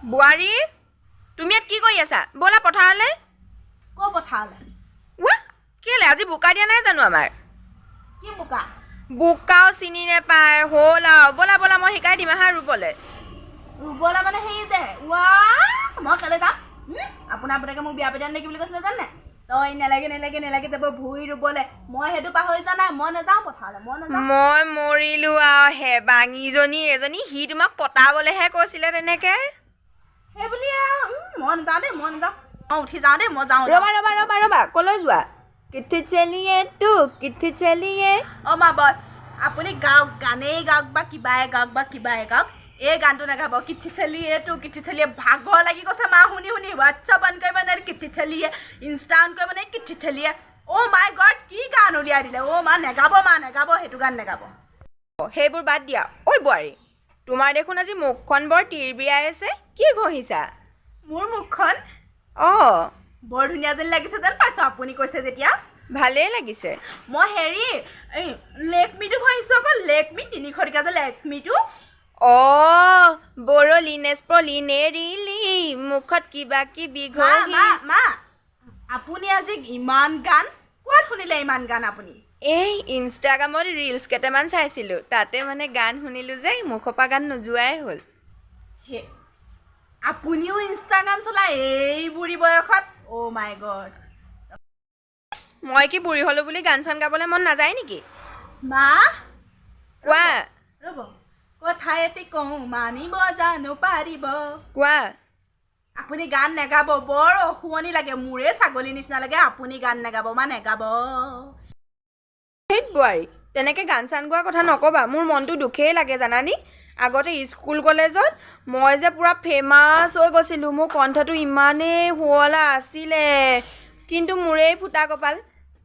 বুৱাৰী তুমি ইয়াত কি কৰি আছা ব'লা পথাৰলৈ ক পথাৰলৈ ৱা কেলে আজি বোকা দিয়া নাই জানো আমাৰ কি বোকা বোকাও চিনি নেপায় হ'ল আৰু ব'লা ব'লা মই শিকাই দিম আহা ৰুবলৈ ৰুবলৈ মানে হেৰি যে ৱা মই কেলৈ যাম আপোনাৰ পুতেকে মোক বিয়া পাতি নেকি বুলি কৈছিলে জানে তই নেলাগে যাব ভুই ৰুবলৈ মই সেইটো পাহৰি যোৱা নাই মই নাযাওঁ পথাৰলৈ মই মৰিলো আৰু হেবাঙীজনী এজনী সি তোমাক পতাবলৈহে কৈছিলে তেনেকে সেই বুলি মই নাযাওঁ দেই মই উঠি যাওঁ দেই মই যাওঁ ৰবা কলৈ যোৱা কিঠি চেলিয়ে অ' মা বছ আপুনি গাওক গানেই গাওক বা কিবাই গাওক এই গানটো নাগাব কিঠি চেলিয়ে ভাগৰ লাগি গৈছে মা শুনি হোৱাটছআপ অন কৰিব নোৱাৰি কিঠি চেলিয়ে ইনষ্টা অন কৰিব নোৱাৰি কিঠি চেলিয়ে অ' মাই গড কি গান উলিয়াই দিলে অ' মা নেগাব সেইটো গান নেগাব সেইবোৰ বাদ দিয়া ঐ বোৱাৰী তোমাৰ দেখোন আজি মুখখন বৰ তিৰবিৰাই আছে কি ঘঁহিছা মোৰ মুখখন বৰ ধুনীয়া যেন লাগিছে যেন পাইছোঁ আপুনি কৈছে যেতিয়া ভালেই লাগিছে মই হেৰি এই লেকমিটো ঘঁহিছোঁ আকৌ লেকমি 300 টকা যে লেকমিটো বৰলিনেৰিলি মুখত কিবা কিবি মা আপুনি আজি ইমান গান ক'ত শুনিলে ইমান গান আপুনি এই ইনষ্টাগ্ৰামত ৰিলছ কেইটামান চাইছিলোঁ তাতে মানে গান শুনিলোঁ যে মুখৰ পৰা গান নোযোৱাই হ'ল আপুনিও ইনষ্টাগ্ৰাম চলাই এই বুঢ়ী বয়সত অ' মাই গড মই কি বুঢ়ী হ'লো বুলি গান চান গাবলৈ মন নাযায় নেকি মা কোৱা ৰ'ব কথা এটি কওঁ মানিব জানো পাৰিব কোৱা আপুনি গান নেগাব বৰ অশুৱনি লাগে মোৰে ছাগলী নিচিনা লাগে আপুনি গান নেগাব মা নেগাব সেই বোৱাৰী তেনেকৈ গান চান গোৱাৰ কথা নক'বা মোৰ মনটো দুখেই লাগে জানানি আগতে স্কুল কলেজত মই যে পূৰা ফেমাছ হৈ গৈছিলোঁ মোৰ কণ্ঠটো ইমানেই শুৱলা আছিলে কিন্তু মোৰেই ফুটা কপাল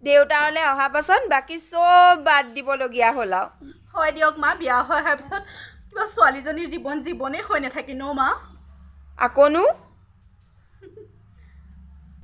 দেউতালৈ অহাৰ পাছত বাকী চব বাদ দিবলগীয়া হ'ল আৰু হয় দিয়ক মা বিয়া হৈ অহাৰ পিছত কিবা ছোৱালীজনীৰ জীৱনেই হৈ নাথাকে ন মা আকৌনো